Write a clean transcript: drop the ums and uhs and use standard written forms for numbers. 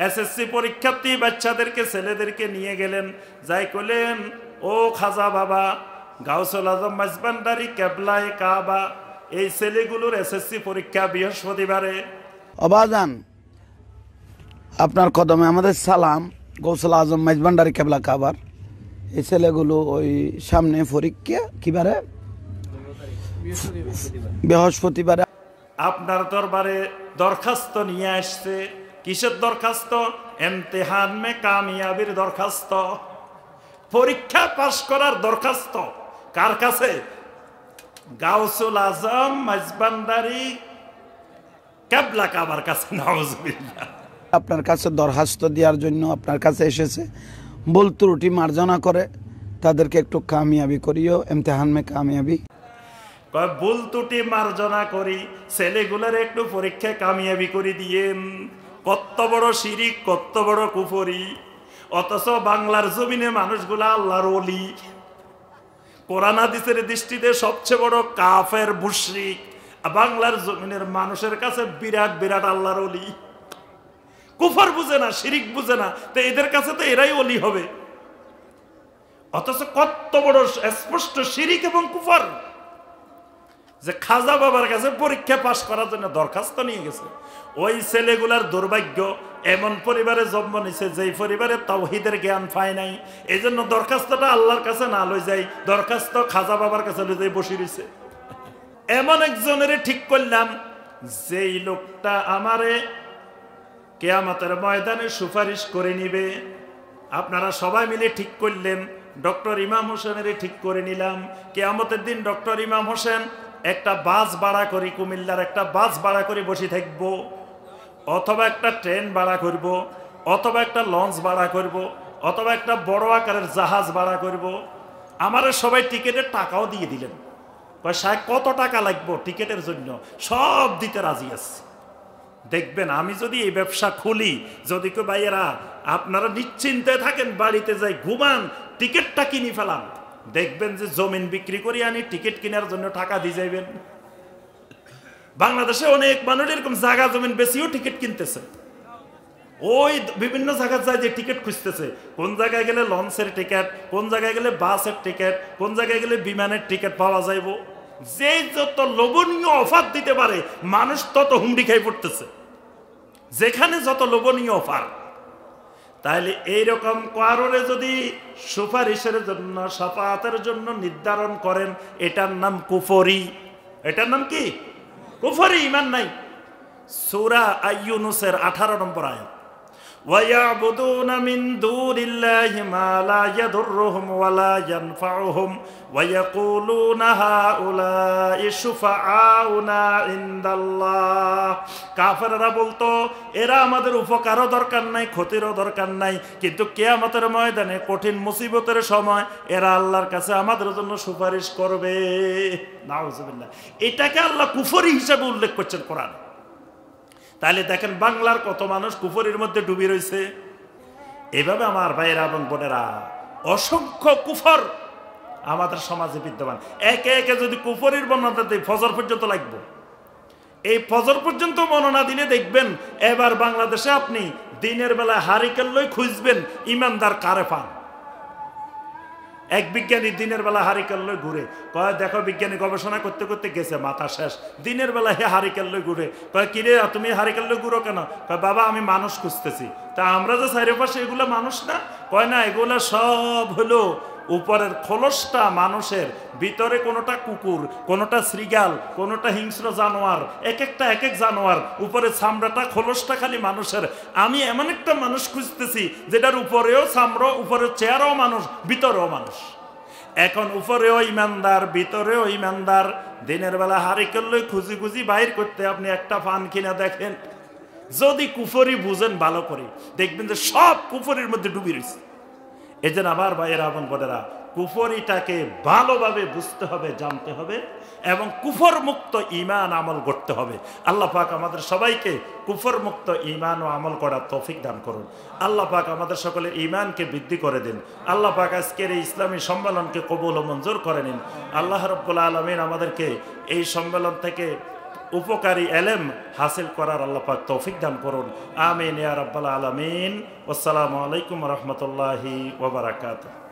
SSC পরীক্ষার্থী বাচ্চাদেরকে ছেলেদেরকে নিয়ে গেলেন, যাই করলেন, ও খাজা বাবা, গাউসুল আজম মাইজভান্ডারী কেবলায়ে কাবা, এই ছেলেগুলোর এসএসসি পরীক্ষা বৃহস্পতিবারে। অবাজান আপনার কদমে আমাদের সালাম। গাউসুল আজম মাইজভান্ডারী কেবলা কাবার এই ছেলেগুলো ওই সামনে পরীক্ষা কিবারে? বৃহস্পতিবারে আপনার দরবারে দরখাস্ত নিয়ে আসছে। কিসের দরখাস্ত? ইমতিহান মে কামিয়াবির দরখাস্ত, পরীক্ষা পাশ করার দরখাস্ত। কার কাছে? গাউসুল আজম মাইজভান্ডারী কেবলা কাবার কাছে। নাউজুবিল্লাহ। আপনার কাছে দরখাস্ত দেওয়ার জন্য আপনার কাছে এসেছে। ভুল ত্রুটি মার্জনা করে তাদেরকে একটু কামিয়াবি করিও, ইমতিহান মে কামিয়াবি। ভুল ত্রুটি মার্জনা করি, ছেলেগুলোর একটু পরীক্ষায় কামিয়াবি করে দিয়েন। কত বড় শিরিক, কত বড় কুফরি! অথচ বাংলার জমিনে মানুষগুলা আল্লাহর ওলি, কোরআন হাদিসের দৃষ্টিতে সবচেয়ে বড় কাফের মুশরিক। বাংলার জমিনের মানুষের কাছে বিরাট বিরাট আল্লাহর ওলি। কুফর বুঝে না, শিরিক বুঝে না, তো এদের কাছে তো এরাই ওলি হবে। অথচ কত বড় স্পষ্ট শিরিক এবং কুফর যে খাজা বাবার কাছে পরীক্ষা পাশ করার জন্য দরখাস্ত নিয়ে গেছে। ওই ছেলেগুলার দুর্ভাগ্য, এমন পরিবারে জন্ম নিছে যেই পরিবারে তাওহীদের জ্ঞান পায় নাই। এই জন্য দরখাস্তটা আল্লাহর কাছে না লই যাই, দরখাস্ত খাজা বাবার কাছে লই যাই বসে রয়েছে। এমন একজনের ঠিক করলাম, যেই লোকটা আমারে কিয়ামতের ময়দানে সুপারিশ করে নিবে। আপনারা সবাই মিলে ঠিক করলেন, ডক্টর ইমাম হোসেনের ঠিক করে নিলাম। কিয়ামতের দিন ডক্টর ইমাম হোসেন একটা বাস ভাড়া করি, কুমিল্লার একটা বাস ভাড়া করে বসে থাকব, অথবা একটা ট্রেন ভাড়া করব, অথবা একটা লঞ্চ ভাড়া করব, অথবা একটা বড় আকারের জাহাজ ভাড়া করব। আমারে সবাই টিকিটের টাকাও দিয়ে দিলেন। সাহেব কত টাকা লাগবে টিকিটের জন্য? সব দিতে রাজি আছে। দেখবেন আমি যদি এই ব্যবসা খুলি, যদি কেউ ভাইয়েরা আপনারা নিশ্চিন্তে থাকেন, বাড়িতে যাই ঘুমান, টিকিটটা কিনে ফেলান, দেখবেন যে জমিন বিক্রি করে আনি টিকিট কেনার জন্য টাকা দিয়ে যাইবেন। বাংলাদেশে অনেক মানুষ এরকম জায়গা জমিন বেশিও টিকিট কিনতেছে। ওই বিভিন্ন জায়গায় যায় যে টিকিট খুঁজতেছে, কোন জায়গায় গেলে লঞ্চের টিকিট, কোন জায়গায় গেলে বাসের টিকিট, কোন জায়গায় গেলে বিমানের টিকিট পাওয়া যাইব। যে যত লোভনীয় অফার দিতে পারে মানুষ তত হুমড়ি খাই পড়তেছে, যেখানে যত লোভনীয় অফার। তাইলে এইরকম কারণে যদি সুপারিশের জন্য, শাফাআতের জন্য নির্ধারণ করেন, এটার নাম কুফরি। এটার নাম কি? কুফরি, ঈমান নাই। সূরা আইয়ুনুসের 18 নম্বর আয়াত, وَيَعْبُدُونَ مِن دُونِ اللَّهِ مَا لَا يَضُرُّهُمْ وَلَا يَنفَعُهُمْ وَيَقُولُونَ هَؤُلَاءِ شُفَعَاؤُنَا عِندَ اللَّهِ। কাফেররা বলতো এরা আমাদের উপকারও দরকার নাই, ক্ষতিরও দরকার নাই, কিন্তু কিয়ামতের ময়দানে কঠিন মুসিবতের সময় এরা আল্লাহর কাছে আমাদের জন্য সুপারিশ করবে। নাউজুবিল্লাহ। এটাকে আল্লাহ কুফরি হিসেবে উল্লেখ করছেন কোরআন। তাহলে দেখেন বাংলার কত মানুষ কুফরির মধ্যে ডুবে রয়েছে। এভাবে আমার ভাইয়েরা এবং বোনেরা অসংখ্য কুফর আমাদের সমাজে বিদ্যমান। একে একে যদি কুফরির বর্ণনা দিই ফজর পর্যন্ত লাগবে। এই ফজর পর্যন্ত বর্ণনা দিলে দেখবেন এবার বাংলাদেশে আপনি দিনের বেলা হারিকেন লই খুঁজবেন ইমানদার কারে পান। এক বিজ্ঞানী দিনের বেলা হারিকেন লই ঘুরে, কয় দেখো বিজ্ঞানী গবেষণা করতে করতে গেছে, মাথা শেষ। দিনের বেলা হে হারিকেন লই ঘুরে, কয় কিরে তুমি হারিকেন লই ঘুরো কেন? কয় বাবা আমি মানুষ খুঁজতেছি। তা আমরা যে চারিপাশে এগুলো মানুষ না? কয় না, এগুলো সব হলো উপরের খোলসটা মানুষের, ভিতরে কোনোটা কুকুর, কোনোটা শ্রীগাল, কোনোটা হিংস্র জানোয়ার, এক একটা এক এক জানোয়ার, উপরে চামড়াটা খোলসটা খালি মানুষের। আমি এমন একটা মানুষ খুঁজতেছি যেটার উপরেও চামড়া, উপরের চেহারাও মানুষ, ভিতরেও মানুষ। এখন উপরেও ইমানদার, ভিতরেও ইমানদার। দিনের বেলা হারিকেন লই খুঁজি খুঁজি বাইর করতে আপনি একটা পান কিনা দেখেন, যদি কুফরি বুঝেন ভালো করে দেখবেন যে সব কুফরির মধ্যে ডুবে রয়েছে। এই জন্য আমার ভাইয়েরা এবং বোনেরা কুফরিটাকে ভালোভাবে বুঝতে হবে, জানতে হবে এবং কুফর মুক্ত ঈমান আমল করতে হবে। আল্লাহ পাক আমাদের সবাইকে কুফর মুক্ত ঈমান ও আমল করার তৌফিক দান করুন। আল্লাহ পাক আমাদের সকলের ঈমানকে বৃদ্ধি করে দিন। আল্লাহ পাক আজকের এই ইসলামী সম্মেলনকে কবুল ও মঞ্জুর করে নিন। আল্লাহ রাব্বুল আলামিন আমাদেরকে এই সম্মেলন থেকে উপকারী এলেম হাসিল করার আল্লাহ পাক তৌফিক দান করুন। আমিন ইয়া রাব্বাল আলামিন। আসসালামু আলাইকুম ওয়া রাহমাতুল্লাহি ওয়া বারাকাতুহু।